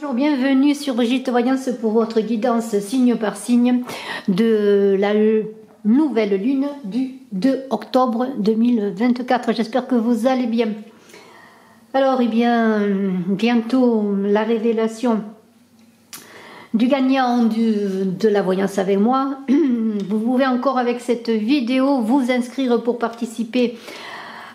Bonjour, bienvenue sur Brigitte Voyance pour votre guidance signe par signe de la nouvelle lune du 2 octobre 2024. J'espère que vous allez bien. Alors, bientôt la révélation du gagnant de la voyance avec moi. Vous pouvez encore avec cette vidéo vous inscrire pour participer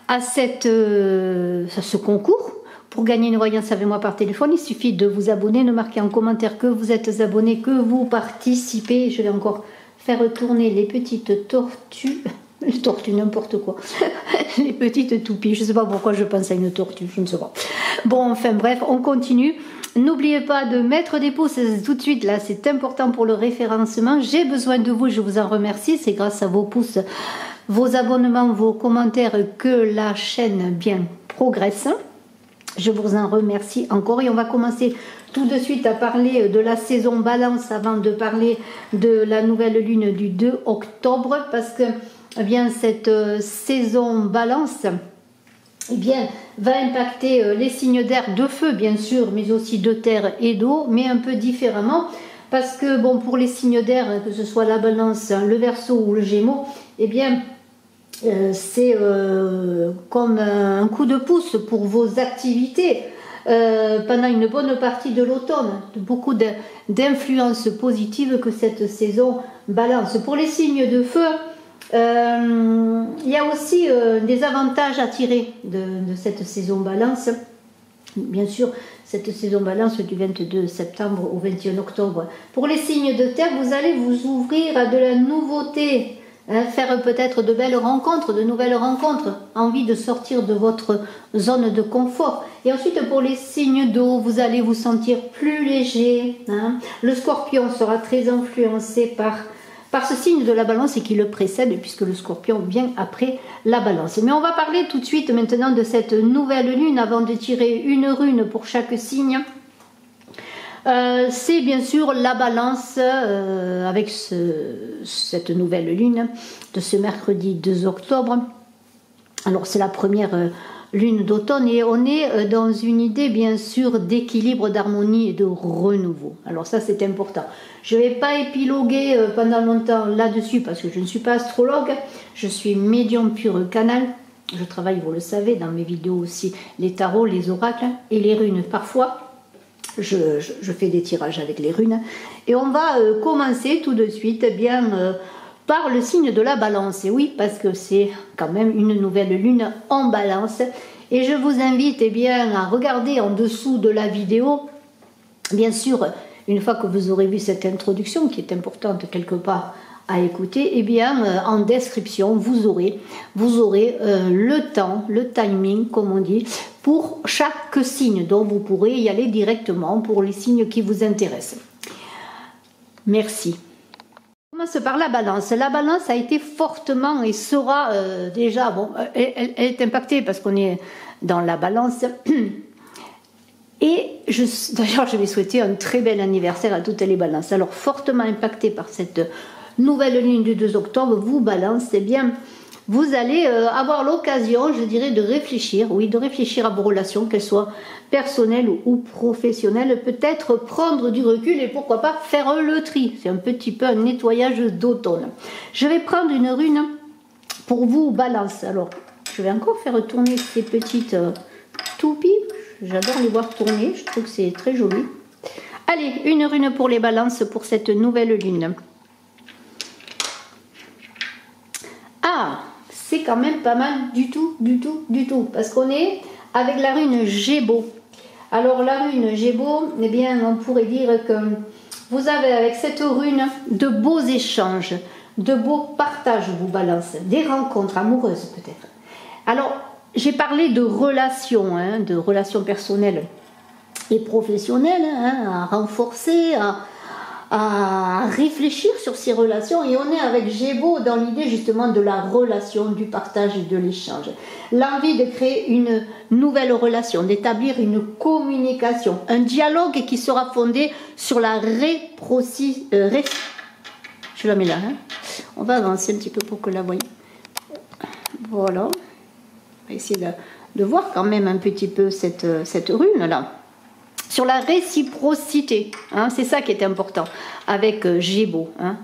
à ce concours. Pour gagner une voyance avec moi par téléphone, il suffit de vous abonner, de marquer en commentaire que vous êtes abonné, que vous participez. Je vais encore faire tourner les petites tortues, les tortues n'importe quoi, les petites toupies. Je ne sais pas pourquoi je pense à une tortue, je ne sais pas. Bon, enfin bref, on continue. N'oubliez pas de mettre des pouces tout de suite, là c'est important pour le référencement. J'ai besoin de vous, je vous en remercie. C'est grâce à vos pouces, vos abonnements, vos commentaires que la chaîne bien progresse. Je vous en remercie encore et on va commencer tout de suite à parler de la saison balance avant de parler de la nouvelle lune du 2 octobre parce que cette saison balance va impacter les signes d'air, de feu bien sûr, mais aussi de terre et d'eau, mais un peu différemment parce que bon, pour les signes d'air, que ce soit la balance, le verseau ou le gémeaux, c'est comme un coup de pouce pour vos activités pendant une bonne partie de l'automne. Beaucoup d'influences positives que cette saison balance. Pour les signes de feu, il y a aussi des avantages à tirer de cette saison balance. Bien sûr, cette saison balance du 22 septembre au 21 octobre. Pour les signes de terre, vous allez vous ouvrir à de la nouveauté. Faire peut-être de belles rencontres, de nouvelles rencontres, envie de sortir de votre zone de confort. Et ensuite pour les signes d'eau, vous allez vous sentir plus léger. Le scorpion sera très influencé par ce signe de la balance et qui le précède puisque le scorpion vient après la balance. Mais on va parler tout de suite maintenant de cette nouvelle lune avant de tirer une rune pour chaque signe. C'est bien sûr la balance avec cette nouvelle lune de ce mercredi 2 octobre. Alors c'est la première lune d'automne et on est dans une idée bien sûr d'équilibre, d'harmonie et de renouveau. Alors ça c'est important. Je ne vais pas épiloguer pendant longtemps là-dessus parce que je ne suis pas astrologue, je suis médium pur canal. Je travaille, vous le savez, dans mes vidéos aussi, les tarots, les oracles et les runes parfois. Je fais des tirages avec les runes et on va commencer tout de suite par le signe de la balance. Et oui, parce que c'est quand même une nouvelle lune en balance et je vous invite à regarder en dessous de la vidéo. Bien sûr, une fois que vous aurez vu cette introduction qui est importante quelque part à écouter, en description vous aurez le temps, le timing comme on dit, pour chaque signe, donc vous pourrez y aller directement pour les signes qui vous intéressent. Merci. On commence par la balance. La balance a été fortement et sera déjà, bon, elle est impactée parce qu'on est dans la balance. Et d'ailleurs, je vais souhaiter un très bel anniversaire à toutes les balances. Alors, fortement impactée par cette nouvelle lune du 2 octobre, vous balance, vous allez avoir l'occasion, je dirais, de réfléchir à vos relations, qu'elles soient personnelles ou professionnelles, peut-être prendre du recul et pourquoi pas faire le tri. C'est un petit peu un nettoyage d'automne. Je vais prendre une rune pour vous, balance. Alors, je vais encore faire tourner ces petites toupies. J'adore les voir tourner, je trouve que c'est très joli. Allez, une rune pour les balances pour cette nouvelle lune. Ah, c'est quand même pas mal du tout, parce qu'on est avec la rune Gémeaux. Alors la rune Gémeaux, on pourrait dire que vous avez avec cette rune de beaux échanges, de beaux partages, vous balance, des rencontres amoureuses peut-être. Alors, j'ai parlé de relations personnelles et professionnelles, à renforcer, à réfléchir sur ces relations, et on est avec Gémeaux dans l'idée justement de la relation, du partage et de l'échange. L'envie de créer une nouvelle relation, d'établir une communication, un dialogue qui sera fondé sur la réciprocité. Je la mets là, on va avancer un petit peu pour que la voyez. Voilà, on va essayer de voir quand même un petit peu cette rune là. sur la réciprocité, hein, c'est ça qui est important avec Gémeaux. Hein.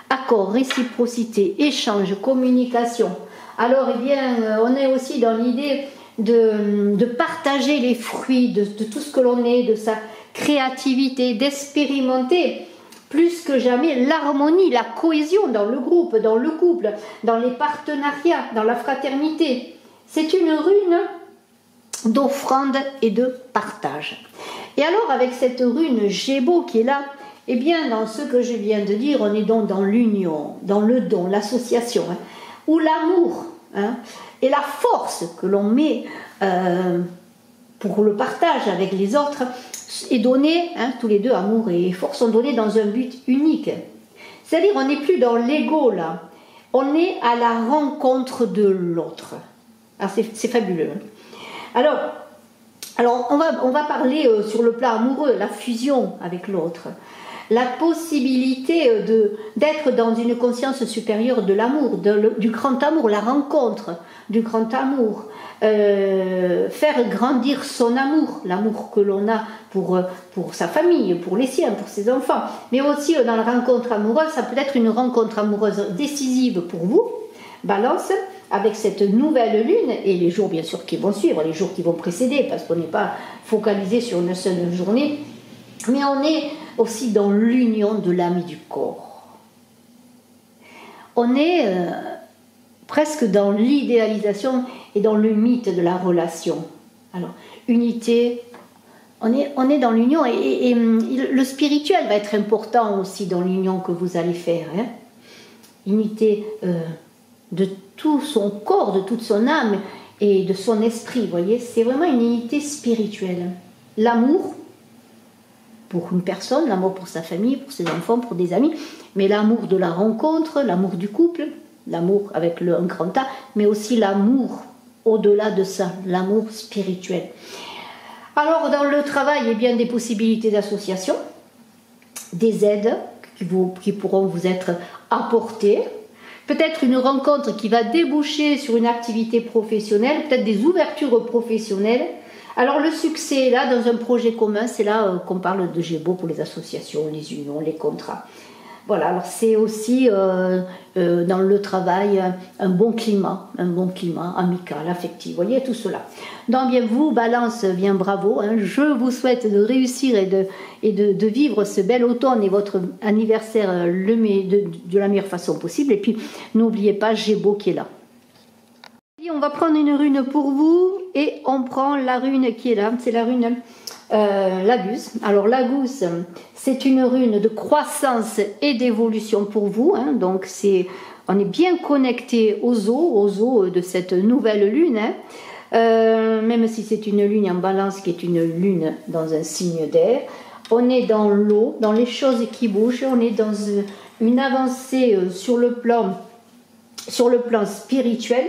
Accord, réciprocité, échange, communication. Alors, eh bien, on est aussi dans l'idée de partager les fruits de tout ce que l'on est, de sa créativité, d'expérimenter plus que jamais l'harmonie, la cohésion dans le groupe, dans le couple, dans les partenariats, dans la fraternité. C'est une rune d'offrande et de partage. Et alors, avec cette rune Gémeaux qui est là, eh bien, dans ce que je viens de dire, on est donc dans l'union, dans le don, l'association, hein, où l'amour hein, et la force que l'on met pour le partage avec les autres est donnée, hein, tous les deux, amour et force, sont donnés dans un but unique. C'est-à-dire, on n'est plus dans l'ego, là. On est à la rencontre de l'autre. C'est fabuleux. Alors on va parler sur le plan amoureux, la fusion avec l'autre. La possibilité d'être dans une conscience supérieure de l'amour, du grand amour, la rencontre du grand amour. Faire grandir son amour, l'amour que l'on a pour sa famille, pour les siens, pour ses enfants. Mais aussi dans la rencontre amoureuse, ça peut être une rencontre amoureuse décisive pour vous, Balance, avec cette nouvelle lune et les jours bien sûr qui vont suivre, les jours qui vont précéder, parce qu'on n'est pas focalisé sur une seule journée, mais on est aussi dans l'union de l'âme et du corps. On est presque dans l'idéalisation et dans le mythe de la relation. Alors, unité, on est dans l'union et le spirituel va être important aussi dans l'union que vous allez faire. Hein. Unité de tout son corps, de toute son âme et de son esprit, vous voyez, c'est vraiment une unité spirituelle. L'amour pour une personne, l'amour pour sa famille, pour ses enfants, pour des amis, mais l'amour de la rencontre, l'amour du couple, l'amour avec un grand A, mais aussi l'amour au-delà de ça, l'amour spirituel. Alors, dans le travail, il y a bien des possibilités d'association, des aides qui pourront vous être apportées, peut-être une rencontre qui va déboucher sur une activité professionnelle, peut-être des ouvertures professionnelles. Alors le succès, là, dans un projet commun, c'est là qu'on parle de Gémeaux pour les associations, les unions, les contrats. Voilà, alors c'est aussi dans le travail un bon climat amical, affectif, vous voyez tout cela. Donc bien vous, Balance, bien bravo, hein, je vous souhaite de réussir et de vivre ce bel automne et votre anniversaire de la meilleure façon possible. Et puis n'oubliez pas Gémeaux qui est là. Et on va prendre une rune pour vous et on prend la rune qui est là, c'est la rune Laguz. Alors Laguz, c'est une rune de croissance et d'évolution pour vous, hein, donc on est bien connecté aux eaux de cette nouvelle lune, hein, même si c'est une lune en Balance qui est une lune dans un signe d'air. On est dans l'eau, dans les choses qui bougent, on est dans une avancée sur le plan spirituel.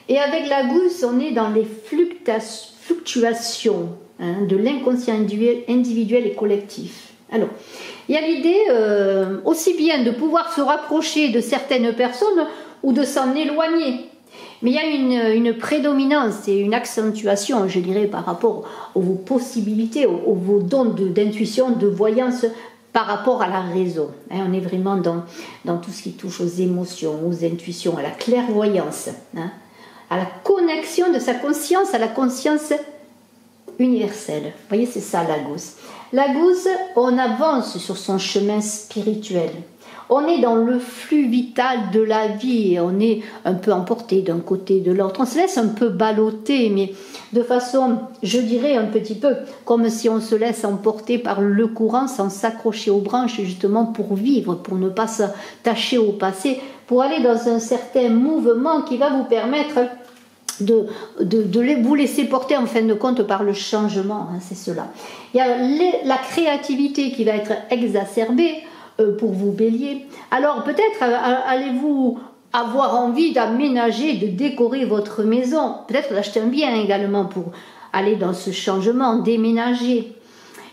Et avec Laguz, on est dans les fluctuations hein, de l'inconscient individuel et collectif. Alors, il y a l'idée aussi bien de pouvoir se rapprocher de certaines personnes ou de s'en éloigner. Mais il y a une prédominance et une accentuation, je dirais, par rapport aux possibilités, vos dons d'intuition, de voyance par rapport à la raison. Hein, on est vraiment dans tout ce qui touche aux émotions, aux intuitions, à la clairvoyance. Hein, à la connexion de sa conscience à la conscience universelle. Vous voyez, c'est ça Laguz. Laguz, on avance sur son chemin spirituel. On est dans le flux vital de la vie et on est un peu emporté d'un côté de l'autre. On se laisse un peu balloter, mais de façon, je dirais un petit peu, comme si on se laisse emporter par le courant sans s'accrocher aux branches justement pour vivre, pour ne pas s'attacher au passé, pour aller dans un certain mouvement qui va vous permettre de vous laisser porter en fin de compte par le changement, hein, c'est cela. Il y a la créativité qui va être exacerbée pour vous Bélier. Alors peut-être allez-vous avoir envie d'aménager, de décorer votre maison, peut-être d'acheter un bien également pour aller dans ce changement, déménager.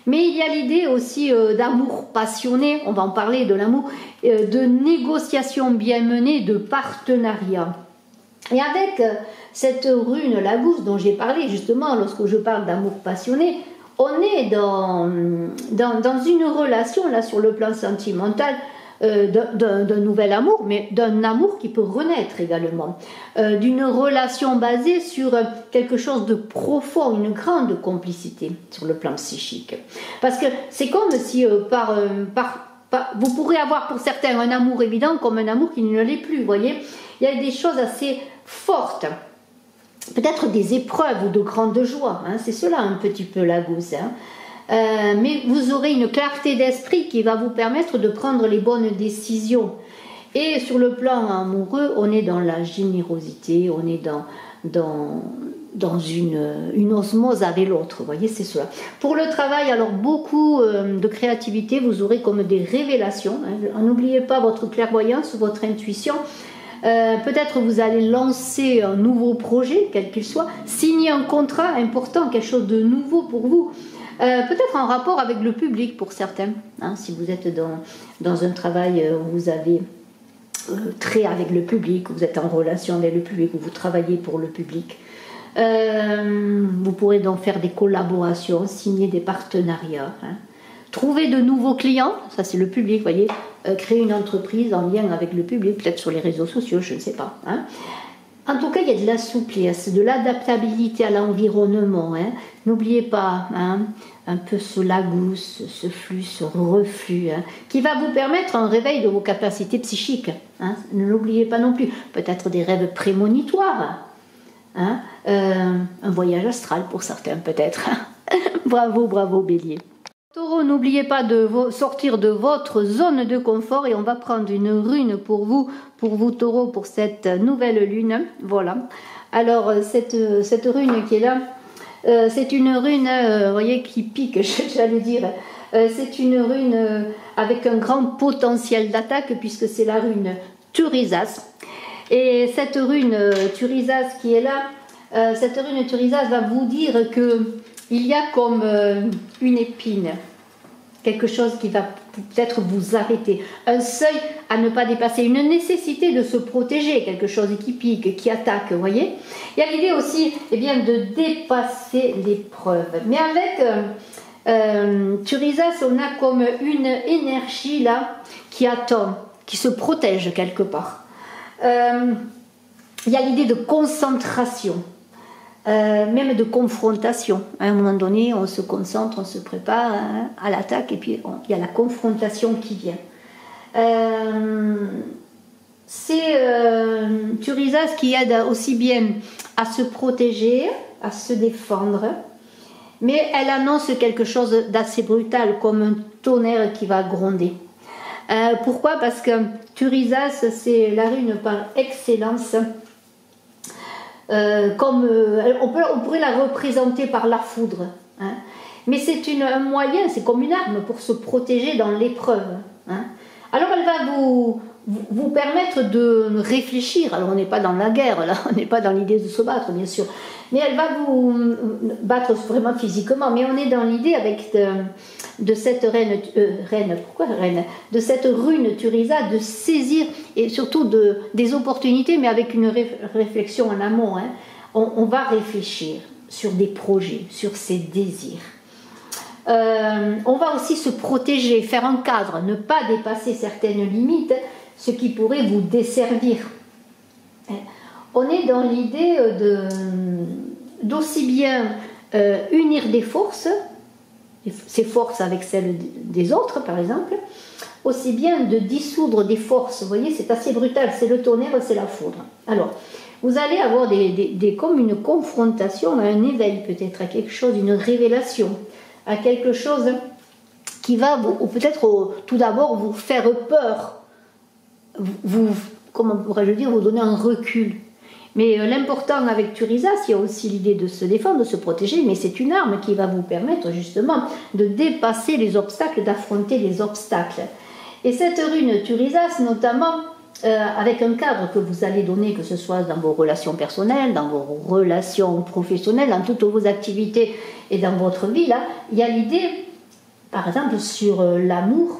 Mais il y a l'idée aussi d'amour passionné, on va en parler de l'amour, de négociation bien menée, de partenariat. Et avec cette rune Laguz dont j'ai parlé justement lorsque je parle d'amour passionné, on est dans une relation, là, sur le plan sentimental, d'un nouvel amour, mais d'un amour qui peut renaître également, d'une relation basée sur quelque chose de profond, une grande complicité sur le plan psychique. Parce que c'est comme si vous pourrez avoir pour certains un amour évident comme un amour qui ne l'est plus, vous voyez. Il y a des choses assez fortes, peut-être des épreuves ou de grandes joies, hein, c'est cela un petit peu la gousse, hein. Mais vous aurez une clarté d'esprit qui va vous permettre de prendre les bonnes décisions. Et sur le plan amoureux, on est dans la générosité, on est dans une osmose avec l'autre, vous voyez, c'est cela. Pour le travail, alors beaucoup de créativité, vous aurez comme des révélations, hein. N'oubliez pas votre clairvoyance, votre intuition. Peut-être vous allez lancer un nouveau projet, quel qu'il soit, signer un contrat important, quelque chose de nouveau pour vous. Peut-être en rapport avec le public pour certains, hein, si vous êtes dans un travail où vous avez trait avec le public, où vous êtes en relation avec le public, où vous travaillez pour le public. Vous pourrez donc faire des collaborations, signer des partenariats, hein. Trouver de nouveaux clients, ça c'est le public, vous voyez, créer une entreprise en lien avec le public, peut-être sur les réseaux sociaux, je ne sais pas, hein. En tout cas, il y a de la souplesse, de l'adaptabilité à l'environnement, hein. N'oubliez pas, hein, un peu ce lagousse, ce flux, ce reflux, hein, qui va vous permettre un réveil de vos capacités psychiques, hein. Ne l'oubliez pas non plus. Peut-être des rêves prémonitoires, hein, un voyage astral pour certains peut-être. Bravo, bravo Bélier. Taureau, n'oubliez pas de sortir de votre zone de confort et on va prendre une rune pour vous Taureau, pour cette nouvelle lune. Voilà. Alors, cette rune qui est là, c'est une rune, vous voyez, qui pique, j'allais dire. C'est une rune avec un grand potentiel d'attaque puisque c'est la rune Thurisas. Et cette rune Thurisas qui est là, cette rune Thurisas va vous dire que il y a comme une épine, quelque chose qui va peut-être vous arrêter, un seuil à ne pas dépasser, une nécessité de se protéger, quelque chose qui pique, qui attaque, vous voyez. Il y a l'idée aussi bien, de dépasser l'épreuve. Mais avec Thurisas, on a comme une énergie là qui attend, qui se protège quelque part. Il y a l'idée de concentration. Même de confrontation. À un moment donné, on se concentre, on se prépare, hein, à l'attaque, et puis il y a la confrontation qui vient. C'est Thurisas qui aide aussi bien à se protéger, à se défendre, mais elle annonce quelque chose d'assez brutal, comme un tonnerre qui va gronder. Pourquoi? Parce que Thurisas, c'est la rune par excellence. On pourrait la représenter par la foudre, hein. Mais c'est un moyen, c'est comme une arme pour se protéger dans l'épreuve, hein. Alors elle va vous permettre de réfléchir. Alors on n'est pas dans la guerre, là, on n'est pas dans l'idée de se battre bien sûr, mais elle va vous battre vraiment physiquement, mais on est dans l'idée avec de cette de cette rune Thurisas, de saisir et surtout des opportunités, mais avec une réflexion en amont, hein. On va réfléchir sur des projets, sur ses désirs. On va aussi se protéger, faire un cadre, ne pas dépasser certaines limites, ce qui pourrait vous desservir. On est dans l'idée d'aussi bien unir des forces, ses forces avec celles des autres par exemple, aussi bien de dissoudre des forces. Vous voyez, c'est assez brutal, c'est le tonnerre, c'est la foudre. Alors, vous allez avoir comme une confrontation, un éveil peut-être, à quelque chose, une révélation, à quelque chose qui va peut-être tout d'abord vous faire peur, comment pourrais-je dire, vous donner un recul. Mais l'important avec Thurisas, il y a aussi l'idée de se défendre, de se protéger, mais c'est une arme qui va vous permettre justement de dépasser les obstacles, d'affronter les obstacles. Et cette rune Thurisas, notamment, avec un cadre que vous allez donner, que ce soit dans vos relations personnelles, dans vos relations professionnelles, dans toutes vos activités et dans votre vie, là, il y a l'idée, par exemple, sur l'amour.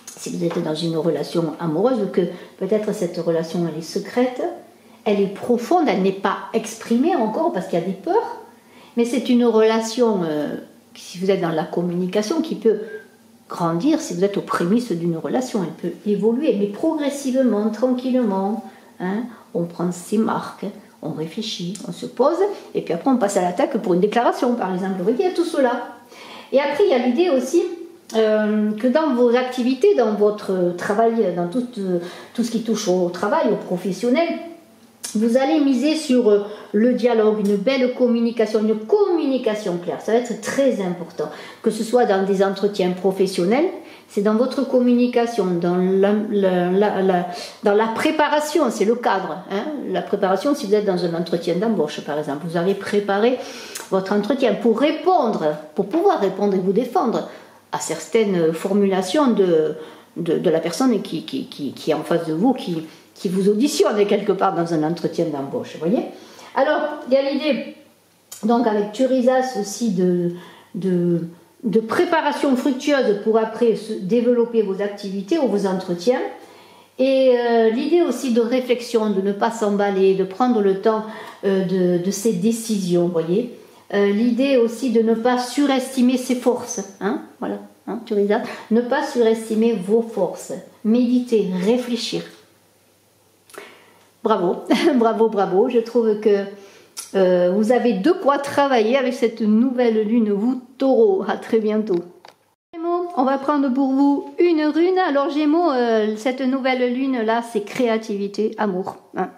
Si vous êtes dans une relation amoureuse, que peut-être cette relation elle est secrète, elle est profonde, elle n'est pas exprimée encore parce qu'il y a des peurs, mais c'est une relation si vous êtes dans la communication, qui peut grandir si vous êtes aux prémices d'une relation. Elle peut évoluer, mais progressivement, tranquillement. Hein, on prend ses marques, on réfléchit, on se pose, et puis après on passe à l'attaque pour une déclaration, par exemple. Vous voyez, il y a tout cela. Et après, il y a l'idée aussi que dans vos activités, dans votre travail, dans tout ce qui touche au travail, au professionnel, vous allez miser sur le dialogue, une belle communication, une communication claire. Ça va être très important. Que ce soit dans des entretiens professionnels, c'est dans votre communication, dans la préparation, c'est le cadre. Hein. La préparation, si vous êtes dans un entretien d'embauche, par exemple, vous avez préparé votre entretien pour répondre, pour pouvoir répondre et vous défendre à certaines formulations de la personne qui est en face de vous, qui vous auditionne quelque part dans un entretien d'embauche, vous voyez. Alors, il y a l'idée, donc avec Thurisas aussi, de préparation fructueuse pour après développer vos activités ou vos entretiens. Et l'idée aussi de réflexion, de ne pas s'emballer, de prendre le temps de ses décisions, vous voyez. L'idée aussi de ne pas surestimer ses forces, hein, voilà, hein, Thurisas, ne pas surestimer vos forces, méditer, réfléchir. Bravo, bravo, bravo. Je trouve que vous avez de quoi travailler avec cette nouvelle lune, vous Taureau. À très bientôt. Gémeaux, on va prendre pour vous une rune. Alors Gémeaux, cette nouvelle lune là, c'est créativité, amour. Hein.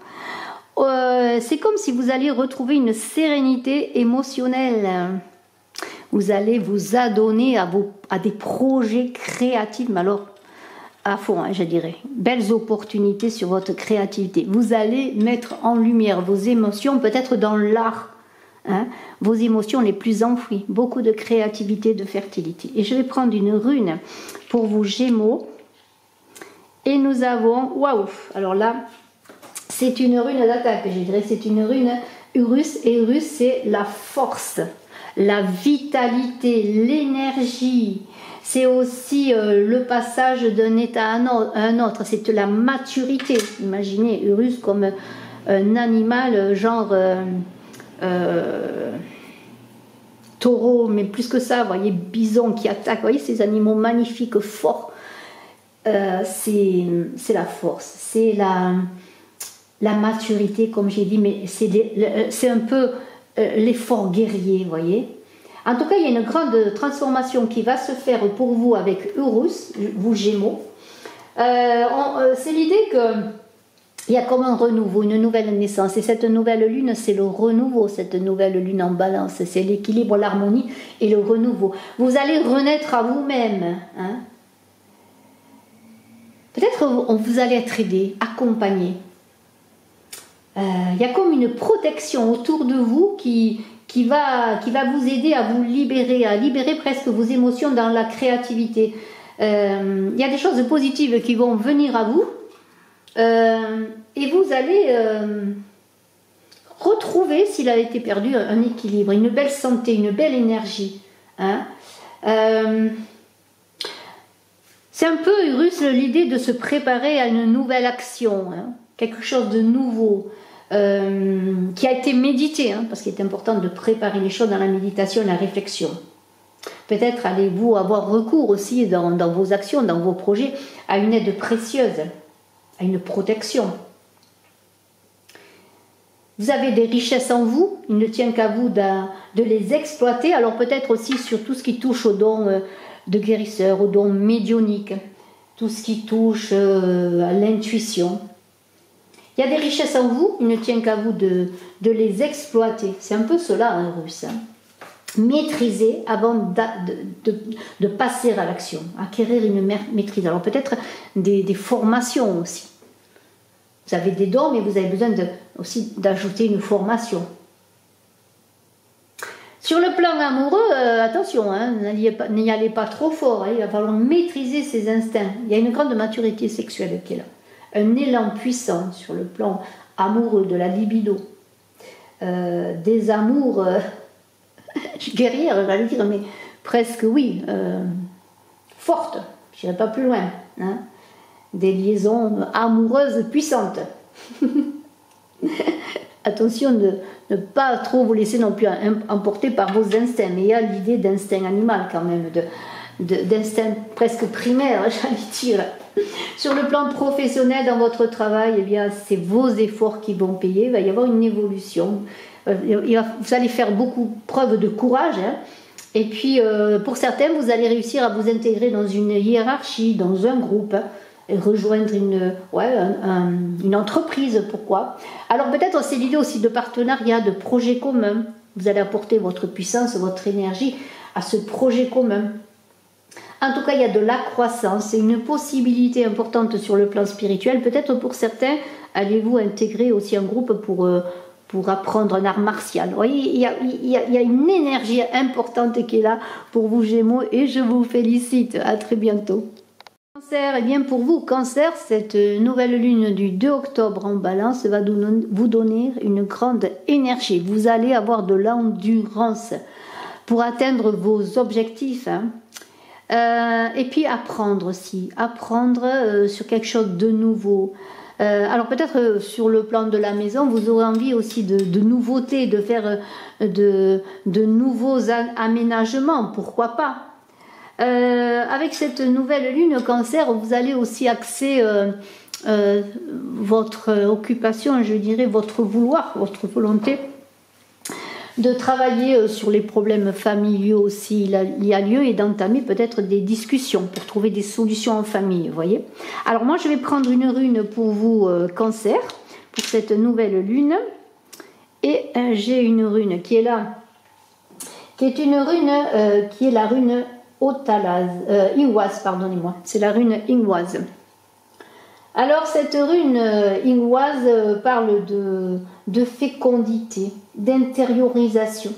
C'est comme si vous alliez retrouver une sérénité émotionnelle. Vous allez vous adonner à des projets créatifs, mais alors à fond, hein, je dirais. Belles opportunités sur votre créativité. Vous allez mettre en lumière vos émotions, peut-être dans l'art, hein, vos émotions les plus enfouies. Beaucoup de créativité, de fertilité. Et je vais prendre une rune pour vous, Gémeaux. Et nous avons, waouh, alors là, c'est une rune d'attaque, je dirais, c'est une rune Urus. Et Urus, c'est la force, la vitalité, l'énergie. C'est aussi le passage d'un état à un autre, c'est la maturité. Imaginez Urus comme un animal genre taureau, mais plus que ça, vous voyez, bison qui attaque, vous voyez ces animaux magnifiques, forts. C'est la force, c'est la maturité, comme j'ai dit, mais c'est un peu l'effort guerrier, vous voyez. En tout cas, il y a une grande transformation qui va se faire pour vous avec Urus, vous Gémeaux. C'est l'idée qu'il y a comme un renouveau, une nouvelle naissance. Et cette nouvelle lune, c'est le renouveau, cette nouvelle lune en balance. C'est l'équilibre, l'harmonie et le renouveau. Vous allez renaître à vous-même. Hein. Peut-être vous allez être aidé, accompagné. Il y a comme une protection autour de vous qui va vous aider à vous libérer, à libérer presque vos émotions dans la créativité. Il y a des choses positives qui vont venir à vous et vous allez retrouver, s'il a été perdu, un équilibre, une belle santé, une belle énergie. Hein. C'est un peu, Urus, l'idée de se préparer à une nouvelle action, hein, quelque chose de nouveau. Qui a été médité, hein, parce qu'il est important de préparer les choses dans la méditation et la réflexion. Peut-être allez-vous avoir recours aussi dans vos actions, dans vos projets, à une aide précieuse, à une protection. Vous avez des richesses en vous, il ne tient qu'à vous de les exploiter, alors peut-être aussi sur tout ce qui touche aux dons de guérisseur, aux dons médiumniques, tout ce qui touche à l'intuition. Il y a des richesses en vous, il ne tient qu'à vous de les exploiter. C'est un peu cela, hein, Russe. Hein. Maîtriser avant de passer à l'action, acquérir une maîtrise. Alors peut-être des formations aussi. Vous avez des dons, mais vous avez besoin aussi d'ajouter une formation. Sur le plan amoureux, attention, hein, n'y allez pas trop fort. Hein, il va falloir maîtriser ses instincts. Il y a une grande maturité sexuelle qui est là. Un élan puissant sur le plan amoureux, de la libido, des amours guerrières, j'allais dire, mais presque oui, fortes, je n'irai pas plus loin, hein, des liaisons amoureuses puissantes. attention de ne pas trop vous laisser non plus emporter par vos instincts, mais il y a l'idée d'instinct animal quand même, d'instinct presque primaire, j'allais dire. Sur le plan professionnel, dans votre travail, eh bien, c'est vos efforts qui vont payer, il va y avoir une évolution. Vous allez faire beaucoup preuve de courage, hein. Et puis pour certains, vous allez réussir à vous intégrer dans une hiérarchie, dans un groupe, hein, et rejoindre une entreprise, pourquoi. Alors peut-être c'est l'idée aussi de partenariat, de projet commun. Vous allez apporter votre puissance, votre énergie à ce projet commun. En tout cas, il y a de la croissance et une possibilité importante sur le plan spirituel. Peut-être pour certains, allez-vous intégrer aussi un groupe pour apprendre un art martial. Vous voyez, il y a une énergie importante qui est là pour vous, Gémeaux, et je vous félicite. À très bientôt. Cancer, eh bien pour vous, Cancer, cette nouvelle lune du 2 octobre en Balance va vous donner une grande énergie. Vous allez avoir de l'endurance pour atteindre vos objectifs, hein. Et puis apprendre aussi, apprendre sur quelque chose de nouveau. Alors peut-être sur le plan de la maison, vous aurez envie aussi de nouveautés, de faire de nouveaux aménagements, pourquoi pas. Avec cette nouvelle lune Cancer, vous allez aussi axer votre occupation, je dirais votre vouloir, votre volonté de travailler sur les problèmes familiaux aussi, il y a lieu, et d'entamer peut-être des discussions pour trouver des solutions en famille, vous voyez. Alors moi je vais prendre une rune pour vous, Cancer, pour cette nouvelle lune, et j'ai une rune qui est là, qui est une rune qui est la rune Ingwaz, pardonnez-moi, c'est la rune Ingwaz. Alors cette rune Ingwaz parle de fécondité, d'intériorisation,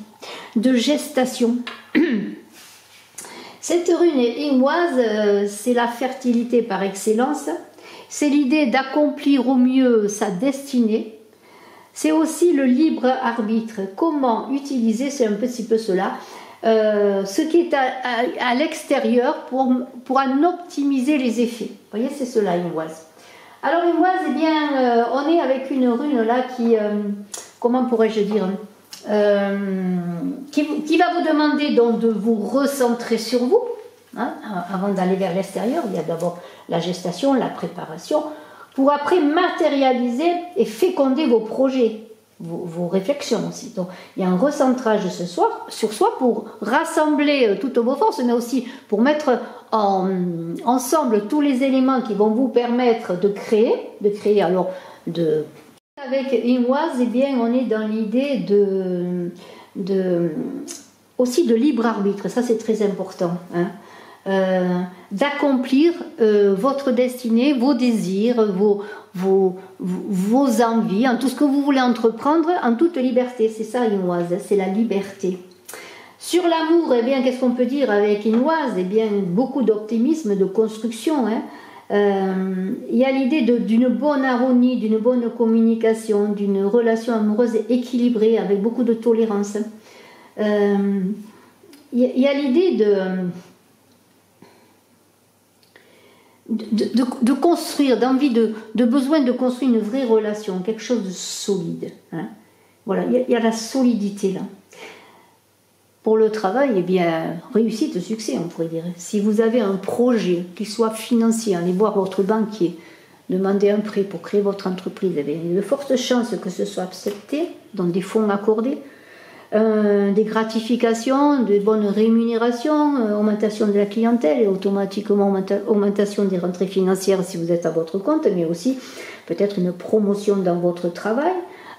de gestation. Cette rune Ingwaz, c'est la fertilité par excellence, c'est l'idée d'accomplir au mieux sa destinée, c'est aussi le libre arbitre, comment utiliser, c'est un petit peu cela, ce qui est à l'extérieur pour en optimiser les effets. Vous voyez, c'est cela Ingwaz. Alors Ingwaz, eh bien, on est avec une rune là qui, comment pourrais-je dire, qui va vous demander donc de vous recentrer sur vous, hein, avant d'aller vers l'extérieur. Il y a d'abord la gestation, la préparation, pour après matérialiser et féconder vos projets, vos réflexions aussi. Donc il y a un recentrage sur soi pour rassembler toutes vos forces, mais aussi pour mettre ensemble tous les éléments qui vont vous permettre de créer. Alors avec Ingwaz, eh bien, on est dans l'idée aussi de libre arbitre, ça c'est très important, hein. D'accomplir votre destinée, vos désirs, vos envies, en tout ce que vous voulez entreprendre en toute liberté. C'est ça Ingwaz, c'est la liberté. Sur l'amour, eh bien, qu'est-ce qu'on peut dire avec Ingwaz? Eh bien, beaucoup d'optimisme, de construction, hein. Il y a l'idée d'une bonne harmonie, d'une bonne communication, d'une relation amoureuse équilibrée avec beaucoup de tolérance. Il y a l'idée de construire, d'envie, de besoin de construire une vraie relation, quelque chose de solide, hein. Voilà, il y a la solidité là. Pour le travail, eh bien, réussite, succès, on pourrait dire. Si vous avez un projet qui soit financier, allez voir votre banquier, demandez un prêt pour créer votre entreprise, eh bien, il y a de fortes chances que ce soit accepté, donc des fonds accordés, des gratifications, de bonnes rémunérations, augmentation de la clientèle et automatiquement augmentation des rentrées financières si vous êtes à votre compte, mais aussi peut-être une promotion dans votre travail,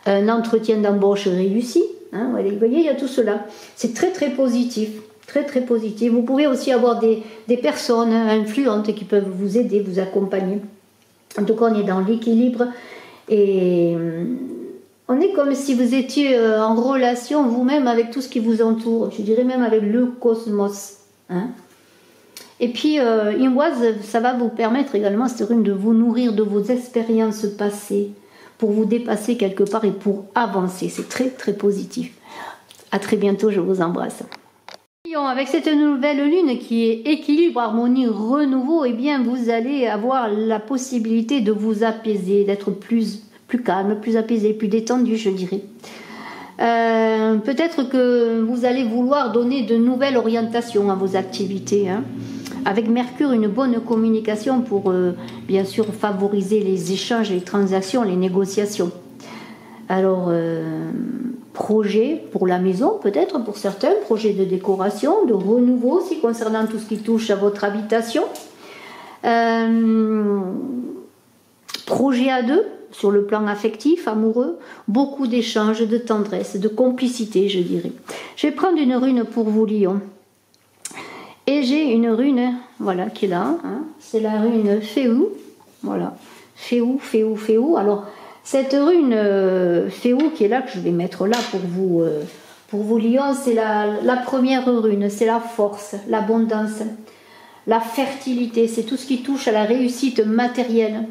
un entretien d'embauche réussi. Hein, vous voyez, il y a tout cela. C'est très très positif, très très positif. Vous pouvez aussi avoir des personnes influentes qui peuvent vous aider, vous accompagner. En tout cas, on est dans l'équilibre et on est comme si vous étiez en relation vous-même avec tout ce qui vous entoure. Je dirais même avec le cosmos. Hein. Et puis, Ingwaz, ça va vous permettre également, cette rune, de vous nourrir de vos expériences passées, pour vous dépasser quelque part et pour avancer. C'est très très positif. À très bientôt, je vous embrasse. Avec cette nouvelle lune qui est équilibre, harmonie, renouveau, eh bien vous allez avoir la possibilité de vous apaiser, d'être plus plus calme, plus apaisé, plus détendu, je dirais. Peut-être que vous allez vouloir donner de nouvelles orientations à vos activités, hein. Avec Mercure, une bonne communication pour, bien sûr, favoriser les échanges, les transactions, les négociations. Alors, projet pour la maison, peut-être pour certains, projet de décoration, de renouveau aussi concernant tout ce qui touche à votre habitation. Projet à deux, sur le plan affectif, amoureux, beaucoup d'échanges, de tendresse, de complicité, je dirais. Je vais prendre une rune pour vous, Lion. Et j'ai une rune, voilà, qui est là, hein. C'est la rune Féou, voilà, Féou. Alors, cette rune Féou qui est là, que je vais mettre là pour vous Lion, c'est la première rune, c'est la force, l'abondance, la fertilité, c'est tout ce qui touche à la réussite matérielle.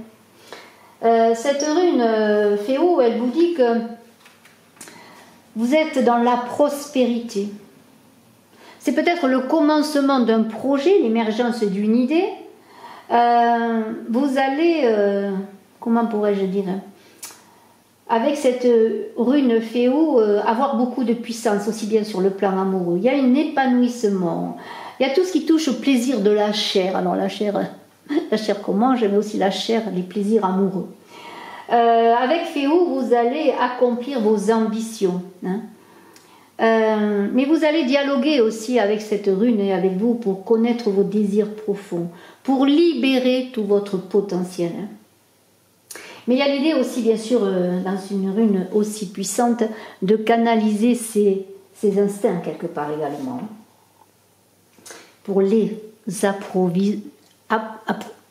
Cette rune Féou, elle vous dit que vous êtes dans la prospérité. C'est peut-être le commencement d'un projet, l'émergence d'une idée. Vous allez, comment pourrais-je dire, avec cette rune Féou, avoir beaucoup de puissance, aussi bien sur le plan amoureux. Il y a un épanouissement. Il y a tout ce qui touche au plaisir de la chair. Alors la chair qu'on mange, mais aussi la chair, les plaisirs amoureux. Avec Féou, vous allez accomplir vos ambitions, hein. Mais vous allez dialoguer aussi avec cette rune et avec vous pour connaître vos désirs profonds, pour libérer tout votre potentiel, hein. Mais il y a l'idée aussi, bien sûr, dans une rune aussi puissante, de canaliser ses instincts quelque part également, pour les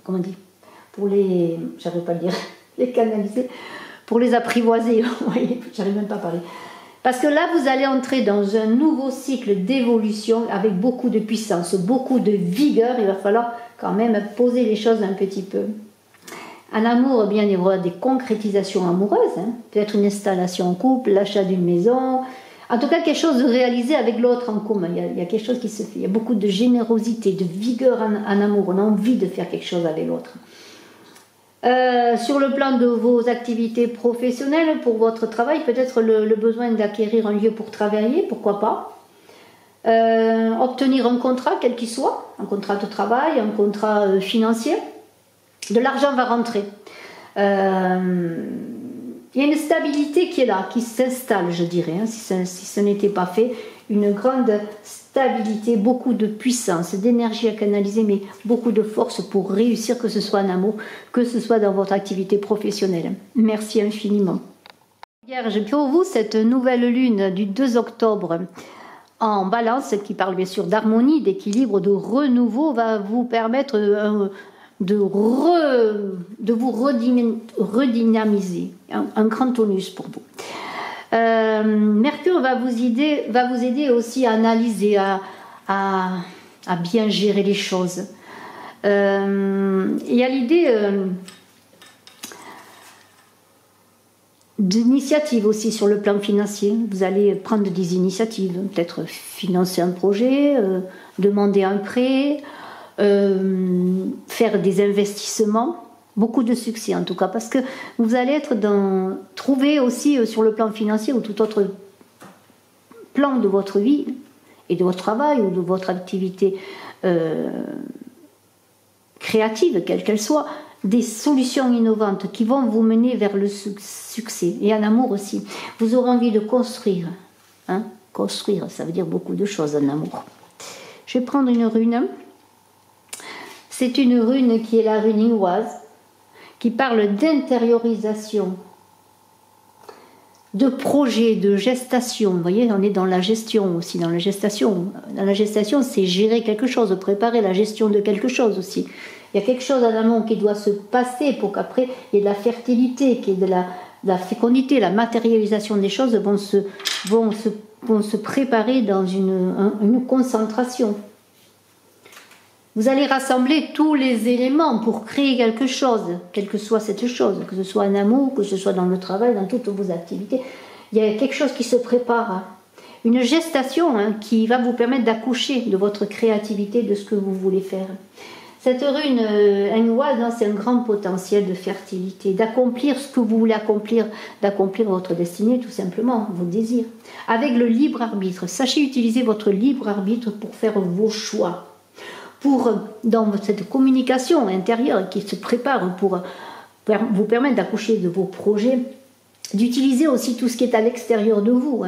comment on dit, pour les, j'arrive pas à le dire, les canaliser, pour les apprivoiser, vous voyez, j'arrive même pas à parler. Parce que là, vous allez entrer dans un nouveau cycle d'évolution avec beaucoup de puissance, beaucoup de vigueur. Il va falloir quand même poser les choses un petit peu. En amour, bien, il y aura des concrétisations amoureuses, hein. Peut-être une installation en couple, l'achat d'une maison. En tout cas, quelque chose de réalisé avec l'autre en commun. Il y a quelque chose qui se fait. Il y a beaucoup de générosité, de vigueur en amour. On a envie de faire quelque chose avec l'autre. Sur le plan de vos activités professionnelles, pour votre travail, peut-être le besoin d'acquérir un lieu pour travailler, pourquoi pas. Obtenir un contrat, quel qu'il soit, un contrat de travail, un contrat financier. De l'argent va rentrer. Il y a une stabilité qui est là, qui s'installe, je dirais, hein, si ce n'était pas fait. Une grande stabilité, beaucoup de puissance, d'énergie à canaliser, mais beaucoup de force pour réussir, que ce soit en amour, que ce soit dans votre activité professionnelle. Merci infiniment. Vierge, pour vous, cette nouvelle lune du 2 octobre en Balance, qui parle bien sûr d'harmonie, d'équilibre, de renouveau, va vous permettre de vous redynamiser, un grand tonus pour vous. Mercure va vous aider aussi à analyser, à bien gérer les choses. Il y a l'idée d'initiative aussi sur le plan financier. Vous allez prendre des initiatives, peut-être financer un projet, demander un prêt, faire des investissements. Beaucoup de succès en tout cas, parce que vous allez être trouver aussi sur le plan financier ou tout autre plan de votre vie et de votre travail ou de votre activité créative, quelle qu'elle soit, des solutions innovantes qui vont vous mener vers le succès. Et en amour aussi, vous aurez envie de construire, hein. Construire, ça veut dire beaucoup de choses en amour. Je vais prendre une rune. C'est une rune qui est la rune Iwaz, qui parle d'intériorisation, de projet, de gestation. Vous voyez, on est dans la gestion aussi, dans la gestation. Dans la gestation, c'est gérer quelque chose, préparer la gestion de quelque chose aussi. Il y a quelque chose en amont qui doit se passer pour qu'après, il y ait de la fertilité, qu'il y ait de la fécondité, la matérialisation des choses vont se préparer dans une concentration. Vous allez rassembler tous les éléments pour créer quelque chose, quelle que soit cette chose, que ce soit en amour, que ce soit dans le travail, dans toutes vos activités. Il y a quelque chose qui se prépare, hein. Une gestation, hein, qui va vous permettre d'accoucher de votre créativité, de ce que vous voulez faire. Cette rune Enwa, c'est un grand potentiel de fertilité, d'accomplir ce que vous voulez accomplir, d'accomplir votre destinée, tout simplement, vos désirs. Avec le libre arbitre, sachez utiliser votre libre arbitre pour faire vos choix. Dans cette communication intérieure qui se prépare pour vous permettre d'accoucher de vos projets, d'utiliser aussi tout ce qui est à l'extérieur de vous,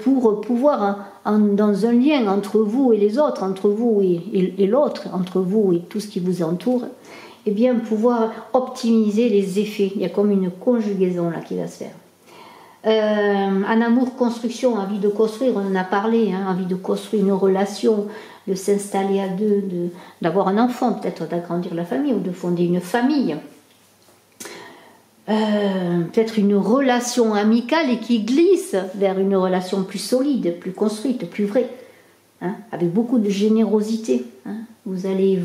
pour pouvoir, dans un lien entre vous et les autres, entre vous et l'autre, entre vous et tout ce qui vous entoure, eh bien pouvoir optimiser les effets. Il y a comme une conjugaison là qui va se faire. En amour, construction, envie de construire, on en a parlé, envie de construire une relation, de s'installer à deux, d'avoir un enfant, peut-être d'agrandir la famille ou de fonder une famille. Peut-être une relation amicale et qui glisse vers une relation plus solide, plus construite, plus vraie, avec beaucoup de générosité. Vous allez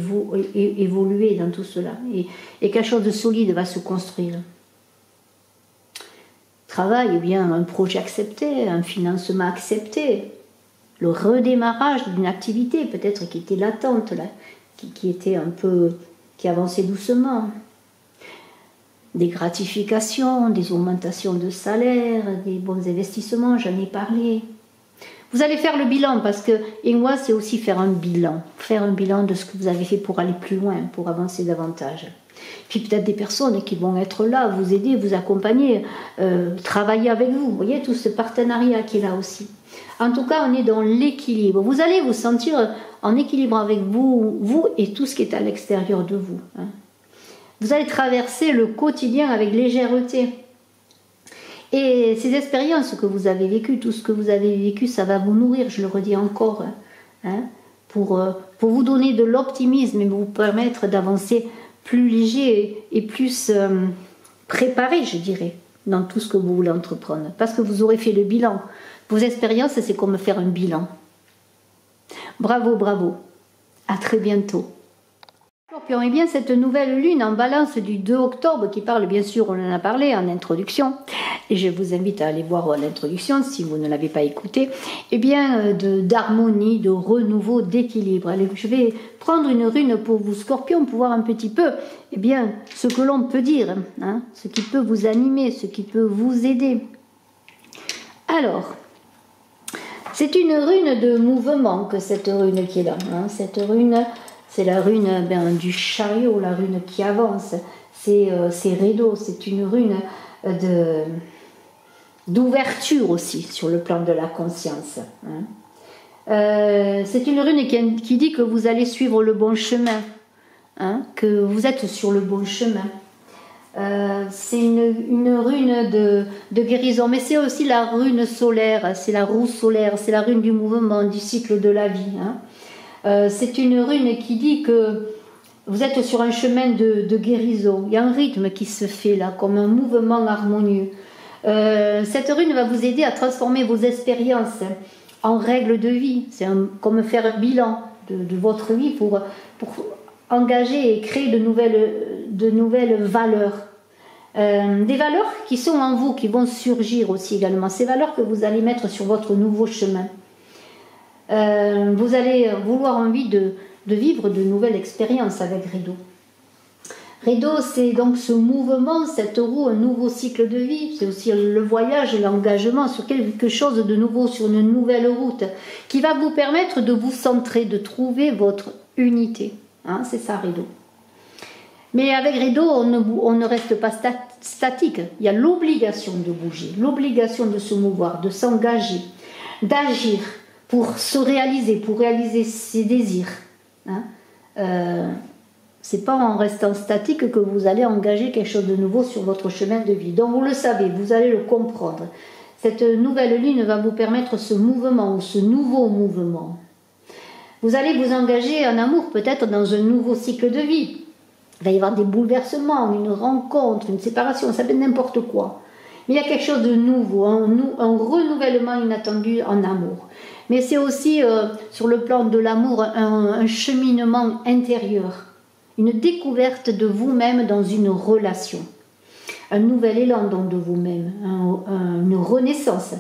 évoluer dans tout cela et quelque chose de solide va se construire. Travail, eh bien, un projet accepté, un financement accepté, le redémarrage d'une activité peut-être qui était latente, là, qui était un peu, qui avançait doucement. Des gratifications, des augmentations de salaire, des bons investissements, j'en ai parlé. Vous allez faire le bilan parce que, et moi, c'est aussi faire un bilan de ce que vous avez fait pour aller plus loin, pour avancer davantage. Puis peut-être des personnes qui vont être là, vous aider, vous accompagner, travailler avec vous. Vous voyez tout ce partenariat qui est là aussi. En tout cas, on est dans l'équilibre. Vous allez vous sentir en équilibre avec vous et tout ce qui est à l'extérieur de vous. Vous allez traverser le quotidien avec légèreté. Et ces expériences que vous avez vécues, tout ce que vous avez vécu, ça va vous nourrir, je le redis encore, pour vous donner de l'optimisme et vous permettre d'avancer plus léger et plus préparé, je dirais, dans tout ce que vous voulez entreprendre. Parce que vous aurez fait le bilan. Vos expériences, c'est comme faire un bilan. Bravo, bravo. À très bientôt. Scorpion, et bien cette nouvelle lune en balance du 2 octobre qui parle, bien sûr, on en a parlé en introduction, et je vous invite à aller voir l'introduction si vous ne l'avez pas écoutée, et bien d'harmonie, de renouveau, d'équilibre. Allez, je vais prendre une rune pour vous, Scorpion, pour voir un petit peu, eh bien, ce que l'on peut dire, ce qui peut vous animer, ce qui peut vous aider. Alors, c'est une rune de mouvement que cette rune qui est là, cette rune. C'est la rune du chariot, la rune qui avance. C'est Redo, c'est une rune d'ouverture aussi sur le plan de la conscience. C'est une rune qui dit que vous allez suivre le bon chemin, que vous êtes sur le bon chemin. C'est une rune de guérison, mais c'est aussi la rune solaire, c'est la roue solaire, c'est la rune du mouvement, du cycle de la vie. C'est une rune qui dit que vous êtes sur un chemin de guérison. Il y a un rythme qui se fait là, comme un mouvement harmonieux. Cette rune va vous aider à transformer vos expériences en règles de vie. C'est comme faire un bilan de votre vie pour engager et créer de nouvelles valeurs. Des valeurs qui sont en vous, qui vont surgir aussi également. Ces valeurs que vous allez mettre sur votre nouveau chemin. Vous allez vouloir envie de vivre de nouvelles expériences avec Redo. Redo, c'est donc ce mouvement, cette roue, un nouveau cycle de vie. C'est aussi le voyage et l'engagement sur quelque chose de nouveau, sur une nouvelle route, qui va vous permettre de vous centrer, de trouver votre unité. C'est ça, Redo. Mais avec Redo, on ne reste pas statique. Il y a l'obligation de bouger, l'obligation de se mouvoir, de s'engager, d'agir, pour se réaliser, pour réaliser ses désirs. C'est pas en restant statique que vous allez engager quelque chose de nouveau sur votre chemin de vie. Donc vous le savez, vous allez le comprendre. Cette nouvelle lune va vous permettre ce mouvement ou ce nouveau mouvement. Vous allez vous engager en amour peut-être dans un nouveau cycle de vie. Il va y avoir des bouleversements, une rencontre, une séparation, ça peut être n'importe quoi. Mais il y a quelque chose de nouveau, un renouvellement inattendu en amour. Mais c'est aussi, sur le plan de l'amour, un cheminement intérieur, une découverte de vous-même dans une relation, un nouvel élan donc de vous-même, une renaissance.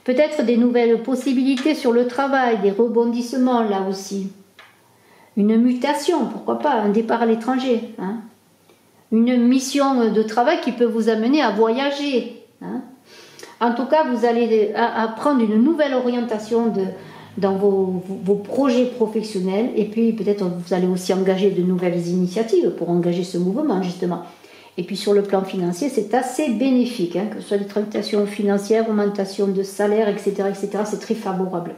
Peut-être des nouvelles possibilités sur le travail, des rebondissements là aussi. une mutation, pourquoi pas, un départ à l'étranger, hein. Une mission de travail qui peut vous amener à voyager, hein. En tout cas, vous allez apprendre une nouvelle orientation dans vos projets professionnels, et puis peut-être vous allez aussi engager de nouvelles initiatives pour engager ce mouvement, justement. Et puis sur le plan financier, c'est assez bénéfique, hein, que ce soit des tractations financières, augmentation de salaire, etc., etc., c'est très favorable.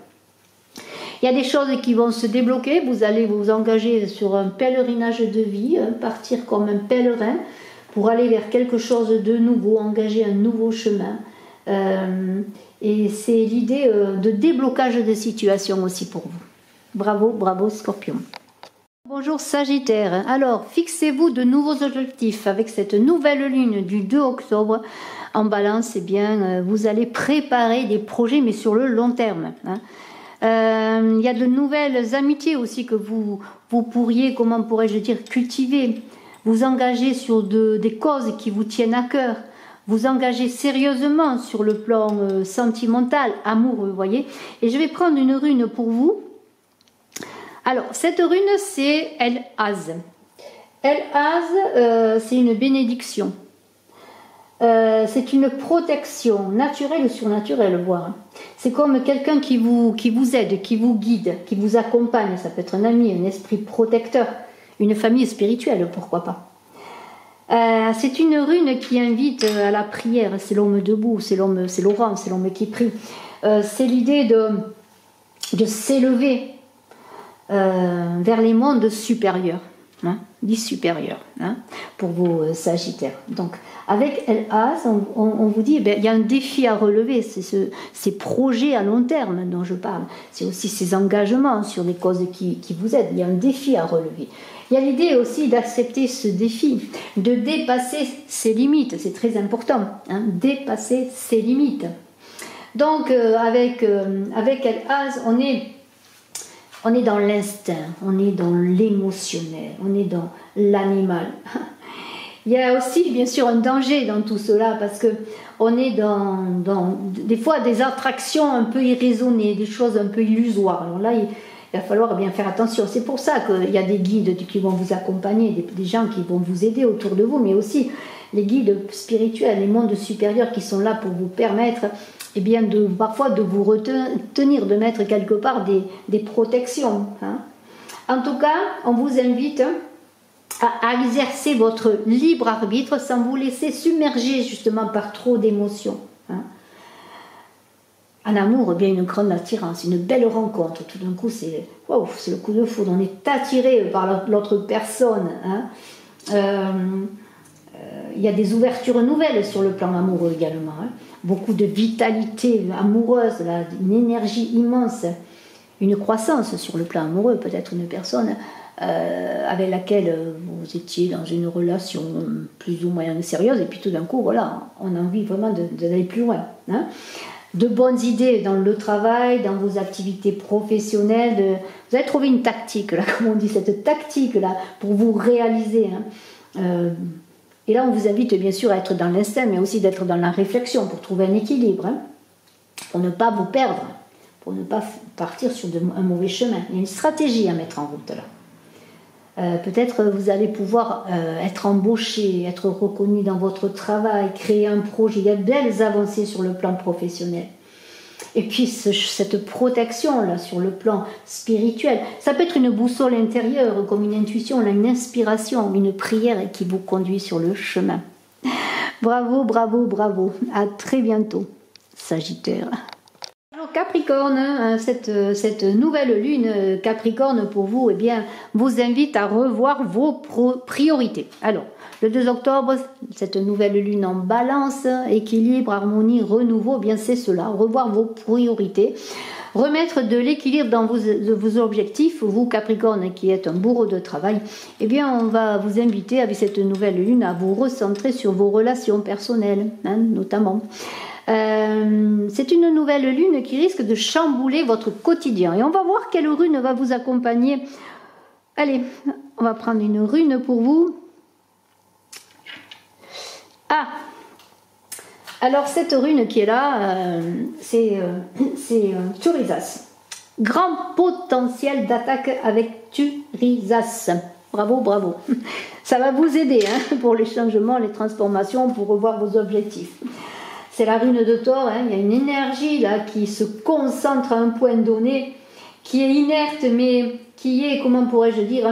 Il y a des choses qui vont se débloquer, vous allez vous engager sur un pèlerinage de vie, partir comme un pèlerin pour aller vers quelque chose de nouveau, engager un nouveau chemin. Et c'est l'idée de déblocage de situation aussi pour vous. Bravo, bravo Scorpion. Bonjour Sagittaire, alors fixez-vous de nouveaux objectifs avec cette nouvelle lune du 2 octobre en balance, eh bien vous allez préparer des projets mais sur le long terme, hein. Il y a de nouvelles amitiés aussi que vous pourriez, comment pourrais-je dire, cultiver, vous engager sur des causes qui vous tiennent à cœur, vous engager sérieusement sur le plan sentimental, amoureux, vous voyez. Et je vais prendre une rune pour vous. Alors, cette rune, c'est El-Az. El-Az, c'est une bénédiction. C'est une protection naturelle ou surnaturelle, voire. C'est comme quelqu'un qui vous aide, qui vous guide, qui vous accompagne. Ça peut être un ami, un esprit protecteur, une famille spirituelle, pourquoi pas. C'est une rune qui invite à la prière. C'est l'homme debout, c'est Laurent, c'est l'homme qui prie. C'est l'idée de s'élever vers les mondes supérieurs, hein, dits supérieurs, hein, pour vos Sagittaires. Donc, avec El-Az, on vous dit, il y a un défi à relever, c'est ces projets à long terme dont je parle. C'est aussi ces engagements sur des causes qui vous aident. Il y a un défi à relever. Il y a l'idée aussi d'accepter ce défi, de dépasser ses limites. C'est très important, hein, dépasser ses limites. Donc, avec El-Az, on est dans l'instinct, on est dans l'émotionnel, on est dans l'animal. Il y a aussi bien sûr un danger dans tout cela parce que on est dans des fois des attractions un peu irraisonnées, des choses un peu illusoires. Alors là, il va falloir bien faire attention. C'est pour ça qu'il y a des guides qui vont vous accompagner, des gens qui vont vous aider autour de vous, mais aussi les guides spirituels, les mondes supérieurs qui sont là pour vous permettre, eh bien, parfois de vous retenir, de mettre quelque part des protections, hein. En tout cas, on vous invite à exercer votre libre arbitre sans vous laisser submerger justement par trop d'émotions, hein. En amour, bien une grande attirance, une belle rencontre. Tout d'un coup, c'est waouh, c'est le coup de foudre. On est attiré par l'autre personne, hein. Il y a des ouvertures nouvelles sur le plan amoureux également, hein. Beaucoup de vitalité amoureuse, là, une énergie immense, une croissance sur le plan amoureux, peut-être une personne avec laquelle vous étiez dans une relation plus ou moins sérieuse, et puis tout d'un coup, voilà, on a envie vraiment d'aller plus loin, hein. De bonnes idées dans le travail, dans vos activités professionnelles, vous allez trouver une tactique, là, comme on dit, cette tactique-là, pour vous réaliser, hein. Et là, on vous invite bien sûr à être dans l'instinct, mais aussi d'être dans la réflexion pour trouver un équilibre, hein, pour ne pas vous perdre, pour ne pas partir sur un mauvais chemin. Il y a une stratégie à mettre en route là. Peut-être vous allez pouvoir être embauché, être reconnu dans votre travail, créer un projet. Il y a de belles avancées sur le plan professionnel. Et puis cette protection là sur le plan spirituel, ça peut être une boussole intérieure comme une intuition, une inspiration, une prière qui vous conduit sur le chemin. Bravo, bravo, bravo. À très bientôt, Sagittaire. Alors Capricorne, hein, cette nouvelle lune Capricorne pour vous, eh bien, vous invite à revoir vos priorités. Alors, le 2 octobre, cette nouvelle lune en balance, équilibre, harmonie, renouveau, eh bien c'est cela, revoir vos priorités, remettre de l'équilibre dans vos objectifs. Vous Capricorne qui êtes un bourreau de travail, eh bien on va vous inviter avec cette nouvelle lune à vous recentrer sur vos relations personnelles, hein, notamment. C'est une nouvelle lune qui risque de chambouler votre quotidien et on va voir quelle rune va vous accompagner. Allez, on va prendre une rune pour vous. Ah, alors cette rune qui est là, c'est Turizas. Grand potentiel d'attaque avec Turisas. Bravo, bravo. Ça va vous aider hein, pour les changements, les transformations, pour revoir vos objectifs. C'est la rune de Thor, hein. Il y a une énergie là qui se concentre à un point donné, qui est inerte, mais qui est, comment pourrais-je dire,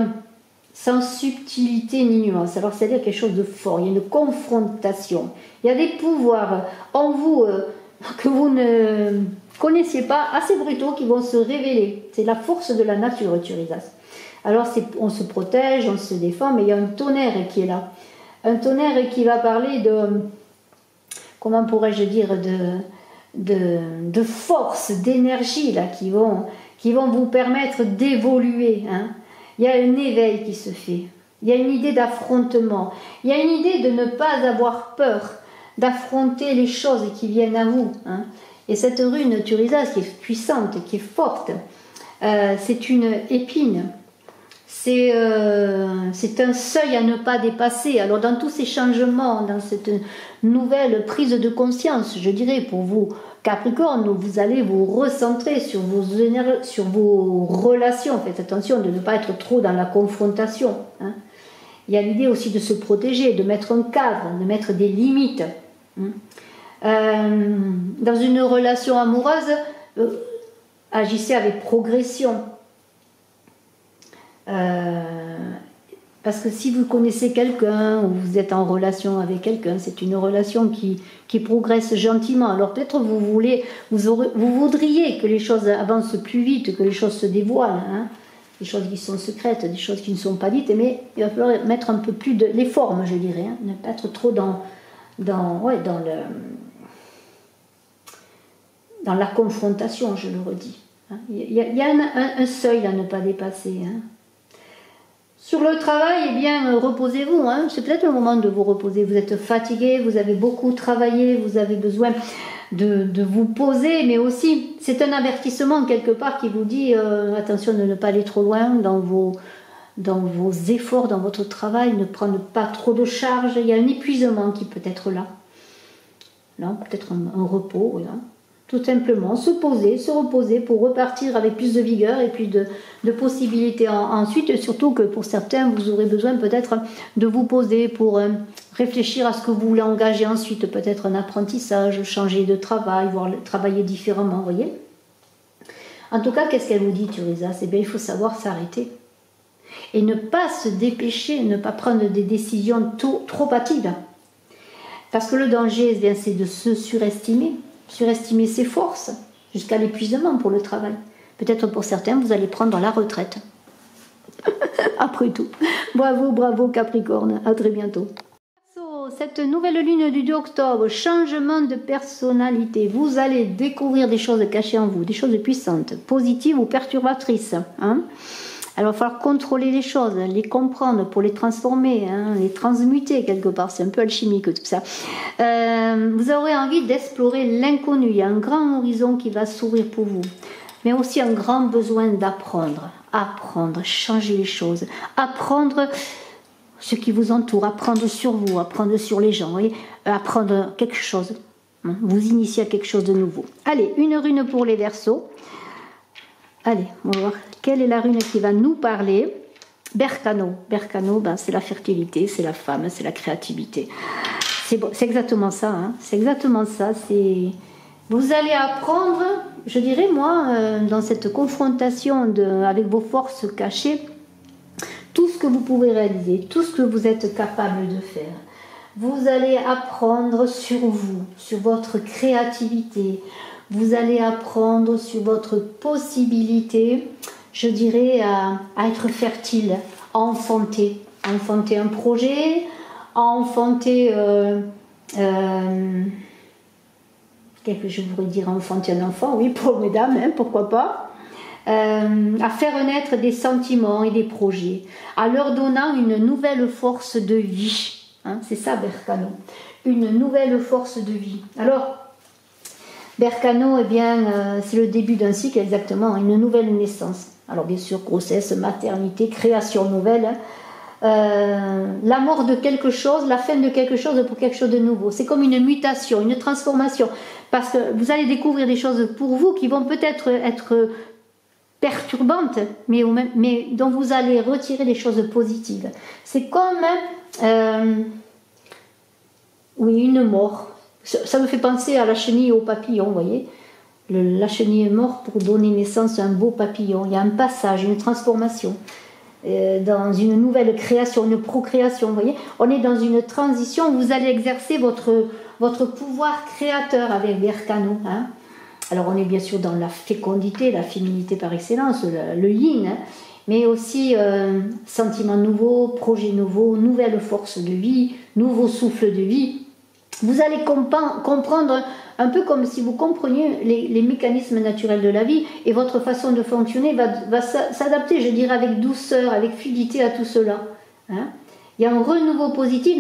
sans subtilité ni nuance. Alors c'est-à-dire quelque chose de fort, il y a une confrontation. Il y a des pouvoirs en vous que vous ne connaissiez pas, assez brutaux, qui vont se révéler. C'est la force de la nature, Turisas. Alors on se protège, on se défend, mais il y a un tonnerre qui est là. Un tonnerre qui va parler de, comment pourrais-je dire, de force, d'énergie là, qui vont vous permettre d'évoluer. Hein. Il y a un éveil qui se fait. Il y a une idée d'affrontement. Il y a une idée de ne pas avoir peur, d'affronter les choses qui viennent à vous. Hein. Et cette rune Turisas qui est puissante, qui est forte, c'est une épine. C'est un seuil à ne pas dépasser. Alors dans tous ces changements, dans cette nouvelle prise de conscience, je dirais pour vous Capricorne, vous allez vous recentrer sur vos relations. Faites attention de ne pas être trop dans la confrontation. Hein. Il y a l'idée aussi de se protéger, de mettre un cadre, de mettre des limites. Dans une relation amoureuse, agissez avec progression. Parce que si vous connaissez quelqu'un ou vous êtes en relation avec quelqu'un, c'est une relation qui progresse gentiment. Alors peut-être vous voudriez que les choses avancent plus vite, que les choses se dévoilent, hein, des choses qui sont secrètes, des choses qui ne sont pas dites, mais il va falloir mettre un peu plus les formes, je dirais, hein, ne pas être trop dans la confrontation, je le redis. Hein. Il y a un seuil à ne pas dépasser. Hein. Sur le travail, eh bien, reposez-vous. Hein. C'est peut-être le moment de vous reposer. Vous êtes fatigué, vous avez beaucoup travaillé, vous avez besoin de vous poser, mais aussi, c'est un avertissement quelque part qui vous dit attention de ne pas aller trop loin dans vos efforts, dans votre travail, ne prendre pas trop de charge. Il y a un épuisement qui peut être là. Non, peut-être un repos, voilà. Tout simplement, se poser, se reposer pour repartir avec plus de vigueur et plus de possibilités ensuite. Et surtout que pour certains, vous aurez besoin peut-être de vous poser pour réfléchir à ce que vous voulez engager ensuite. Peut-être un apprentissage, changer de travail, voire travailler différemment, vous voyez. En tout cas, qu'est-ce qu'elle vous dit, Turisas? Eh bien, il faut savoir s'arrêter. Et ne pas se dépêcher, ne pas prendre des décisions trop hâtives. Parce que le danger, eh bien, c'est de se surestimer ses forces, jusqu'à l'épuisement pour le travail. Peut-être pour certains, vous allez prendre la retraite. Après tout. Bravo, bravo Capricorne. À très bientôt. Cette nouvelle lune du 2 octobre, changement de personnalité. Vous allez découvrir des choses cachées en vous, des choses puissantes, positives ou perturbatrices. Hein. Alors, il va falloir contrôler les choses, les comprendre pour les transformer, hein, les transmuter quelque part. C'est un peu alchimique tout ça. Vous aurez envie d'explorer l'inconnu. Il y a un grand horizon qui va s'ouvrir pour vous. Mais aussi un grand besoin d'apprendre. Apprendre, changer les choses. Apprendre ce qui vous entoure. Apprendre sur vous, apprendre sur les gens. Voyez, apprendre quelque chose. Hein, vous initier à quelque chose de nouveau. Allez, une rune pour les Verseaux. Allez, on va voir quelle est la rune qui va nous parler. Berkano. Berkano, ben, c'est la fertilité, c'est la femme, c'est la créativité. C'est exactement ça. Hein. C'est exactement ça. Vous allez apprendre, je dirais moi, dans cette confrontation avec vos forces cachées, tout ce que vous pouvez réaliser, tout ce que vous êtes capable de faire. Vous allez apprendre sur vous, sur votre créativité. Vous allez apprendre sur votre possibilité, je dirais, à être fertile, à enfanter un projet, à enfanter, je voudrais dire enfanter un enfant, oui, pour mesdames, hein, pourquoi pas, à faire naître des sentiments et des projets, à leur donnant une nouvelle force de vie. Hein, c'est ça, Berkano, une nouvelle force de vie. Alors, Berkano, eh bien, c'est le début d'un cycle, exactement, une nouvelle naissance. Alors bien sûr, grossesse, maternité, création nouvelle, la mort de quelque chose, la fin de quelque chose pour quelque chose de nouveau. C'est comme une mutation, une transformation, parce que vous allez découvrir des choses pour vous qui vont peut-être être perturbante, mais dont vous allez retirer des choses positives. C'est comme oui, une mort. Ça me fait penser à la chenille et au papillon, vous voyez. La chenille est morte pour donner naissance à un beau papillon. Il y a un passage, une transformation, dans une nouvelle création, une procréation, vous voyez. On est dans une transition où vous allez exercer votre pouvoir créateur avec Berkano. Hein. Alors on est bien sûr dans la fécondité, la féminité par excellence, le yin, hein, mais aussi sentiments nouveaux, projets nouveaux, nouvelles forces de vie, nouveaux souffles de vie. Vous allez comprendre un peu comme si vous compreniez les mécanismes naturels de la vie, et votre façon de fonctionner va s'adapter, je dirais, avec douceur, avec fluidité à tout cela. Hein. Il y a un renouveau positif,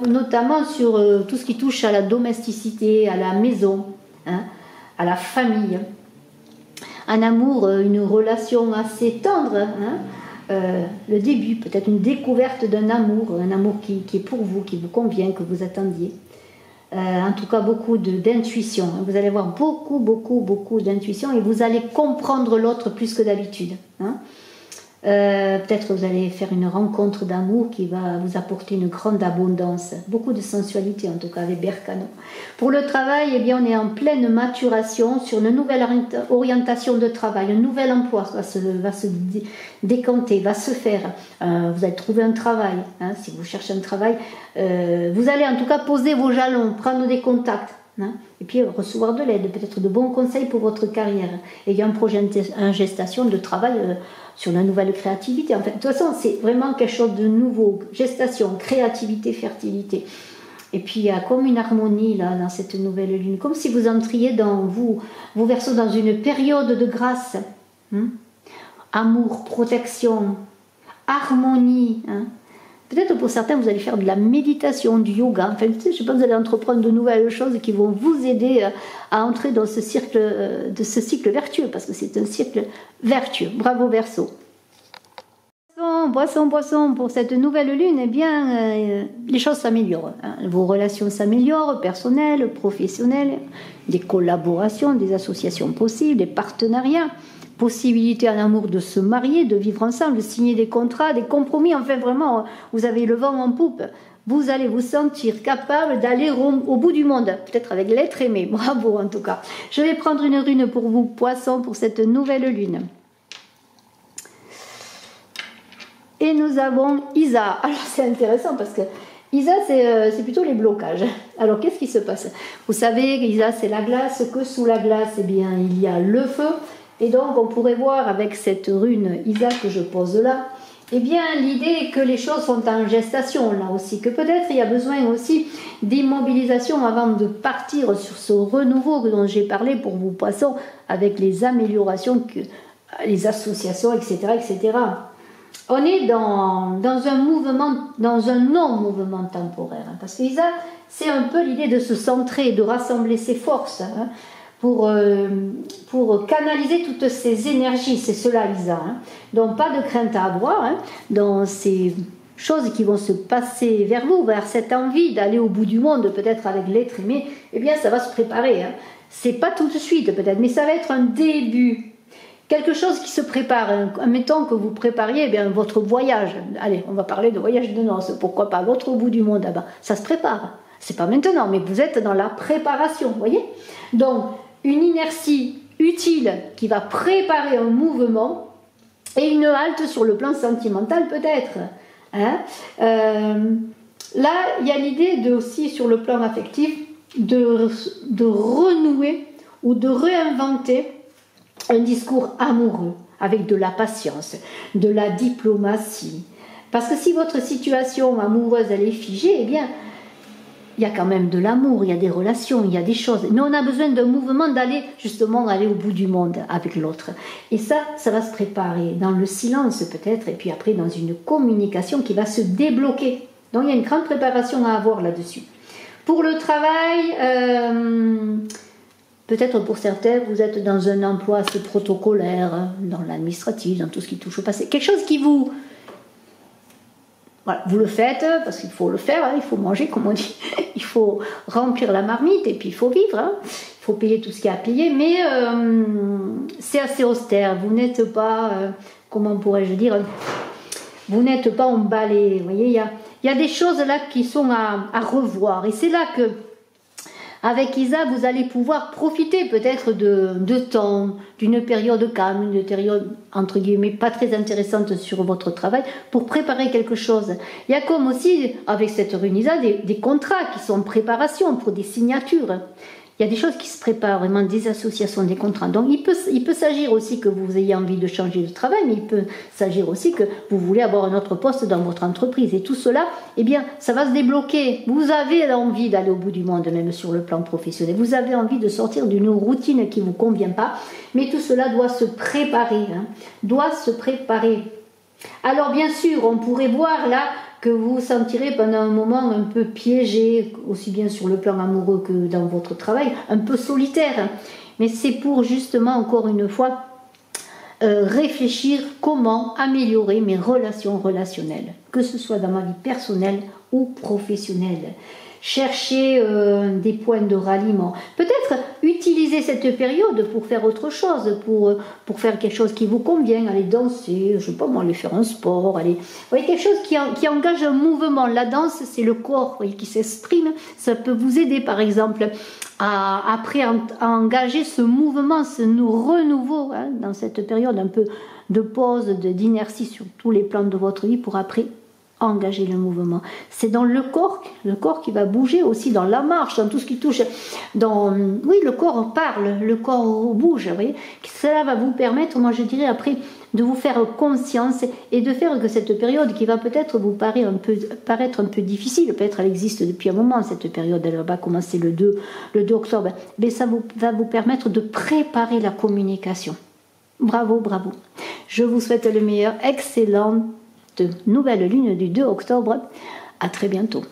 notamment sur tout ce qui touche à la domesticité, à la maison, hein, à la famille. Un amour, une relation assez tendre, hein, le début, peut-être une découverte d'un amour, un amour qui est pour vous, qui vous convient, que vous attendiez. En tout cas, beaucoup d'intuition. Vous allez avoir beaucoup d'intuition, et vous allez comprendre l'autre plus que d'habitude. Hein. Peut-être vous allez faire une rencontre d'amour qui va vous apporter une grande abondance, beaucoup de sensualité en tout cas avec Berkano. Pour le travail, eh bien, on est en pleine maturation sur une nouvelle orientation de travail, un nouvel emploi va se décanter, va se faire. Vous allez trouver un travail, hein, si vous cherchez un travail, vous allez en tout cas poser vos jalons, prendre des contacts. Hein, et puis recevoir de l'aide, peut-être de bons conseils pour votre carrière. Et il y a un projet en gestation de travail sur la nouvelle créativité. En fait, de toute façon, c'est vraiment quelque chose de nouveau. Gestation, créativité, fertilité. Et puis il y a comme une harmonie là dans cette nouvelle lune, comme si vous entriez dans vous Verseaux, dans une période de grâce. Hein, amour, protection, harmonie. Hein. Peut-être pour certains, vous allez faire de la méditation, du yoga. Enfin, je ne sais pas, vous allez entreprendre de nouvelles choses qui vont vous aider à entrer dans ce cycle vertueux, parce que c'est un cycle vertueux. Bravo Verseau. Poisson, pour cette nouvelle lune, eh bien, les choses s'améliorent. Hein. Vos relations s'améliorent, personnelles, professionnelles, des collaborations, des associations possibles, des partenariats. Possibilité en amour de se marier, de vivre ensemble, de signer des contrats, des compromis, enfin vraiment, vous avez le vent en poupe. Vous allez vous sentir capable d'aller au bout du monde, peut-être avec l'être aimé. Bravo en tout cas. Je vais prendre une rune pour vous, Poisson, pour cette nouvelle lune. Et nous avons Isa. Alors c'est intéressant parce que Isa, c'est plutôt les blocages. Alors qu'est-ce qui se passe? Vous savez, Isa, c'est la glace, que sous la glace, eh bien, il y a le feu. Et donc, on pourrait voir avec cette rune Isa que je pose là, eh bien, l'idée que les choses sont en gestation là aussi, que peut-être il y a besoin aussi d'immobilisation avant de partir sur ce renouveau dont j'ai parlé pour vous, Poissons, avec les améliorations, les associations, etc., etc. On est dans un mouvement, dans un non-mouvement temporaire, hein, parce que Isa, c'est un peu l'idée de se centrer, de rassembler ses forces, hein, pour canaliser toutes ces énergies, c'est cela Isa. Hein. Donc pas de crainte à avoir, hein, dans ces choses qui vont se passer vers vous, vers cette envie d'aller au bout du monde, peut-être avec l'être aimé, eh bien ça va se préparer. Hein. C'est pas tout de suite peut-être, mais ça va être un début. Quelque chose qui se prépare. Hein. Admettons que vous prépariez eh bien, votre voyage. Allez, on va parler de voyage de noces, pourquoi pas, votre au bout du monde là-bas. Ça se prépare. C'est pas maintenant, mais vous êtes dans la préparation, vous voyez. Donc, une inertie utile qui va préparer un mouvement et une halte sur le plan sentimental peut-être. Hein. Là, il y a l'idée aussi sur le plan affectif de renouer ou de réinventer un discours amoureux avec de la patience, de la diplomatie. Parce que si votre situation amoureuse elle est figée, eh bien, il y a quand même de l'amour, il y a des relations, il y a des choses. Mais on a besoin d'un mouvement d'aller justement aller au bout du monde avec l'autre. Et ça va se préparer dans le silence peut-être, et puis après dans une communication qui va se débloquer. Donc il y a une grande préparation à avoir là-dessus. Pour le travail, peut-être pour certains, vous êtes dans un emploi assez protocolaire, dans l'administratif, dans tout ce qui touche au passé. Quelque chose qui vous Voilà, vous le faites parce qu'il faut le faire, hein, il faut manger comme on dit, il faut remplir la marmite et puis il faut vivre, hein. Il faut payer tout ce qu'il y a à payer, mais c'est assez austère, vous n'êtes pas, comment pourrais-je dire, vous n'êtes pas emballé, vous voyez, il y a des choses là qui sont à revoir et c'est là que avec Isa, vous allez pouvoir profiter peut-être de temps, d'une période calme, d'une période entre guillemets pas très intéressante sur votre travail pour préparer quelque chose. Il y a comme aussi avec cette rune Isa des contrats qui sont en préparation pour des signatures. Il y a des choses qui se préparent, vraiment des associations, des contrats. Donc il peut s'agir aussi que vous ayez envie de changer de travail, mais il peut s'agir aussi que vous voulez avoir un autre poste dans votre entreprise. Et tout cela, eh bien, ça va se débloquer. Vous avez envie d'aller au bout du monde, même sur le plan professionnel. Vous avez envie de sortir d'une routine qui ne vous convient pas. Mais tout cela doit se préparer, hein, doit se préparer. Alors bien sûr, on pourrait voir là que vous vous sentirez pendant un moment un peu piégé, aussi bien sur le plan amoureux que dans votre travail, un peu solitaire. Mais c'est pour justement, encore une fois, réfléchir comment améliorer mes relations relationnelles, que ce soit dans ma vie personnelle ou professionnelle. Chercher des points de ralliement. Peut-être utiliser cette période pour faire autre chose, pour faire quelque chose qui vous convient, aller danser, je sais pas moi, aller faire un sport, aller... Vous voyez, quelque chose qui engage un mouvement. La danse, c'est le corps, vous voyez, qui s'exprime. Ça peut vous aider, par exemple, à engager ce mouvement, ce renouveau, hein, dans cette période un peu de pause, d'inertie sur tous les plans de votre vie pour après engager le mouvement. C'est dans le corps qui va bouger aussi, dans la marche, dans tout ce qui touche. Oui, le corps parle, le corps bouge. Vous voyez, cela va vous permettre, moi je dirais après, de vous faire conscience et de faire que cette période qui va peut-être vous paraître un peu difficile, peut-être elle existe depuis un moment, cette période, elle va commencer le 2 octobre, mais ça va vous permettre de préparer la communication. Bravo, bravo. Je vous souhaite le meilleur, excellent nouvelle lune du 2 octobre. À très bientôt.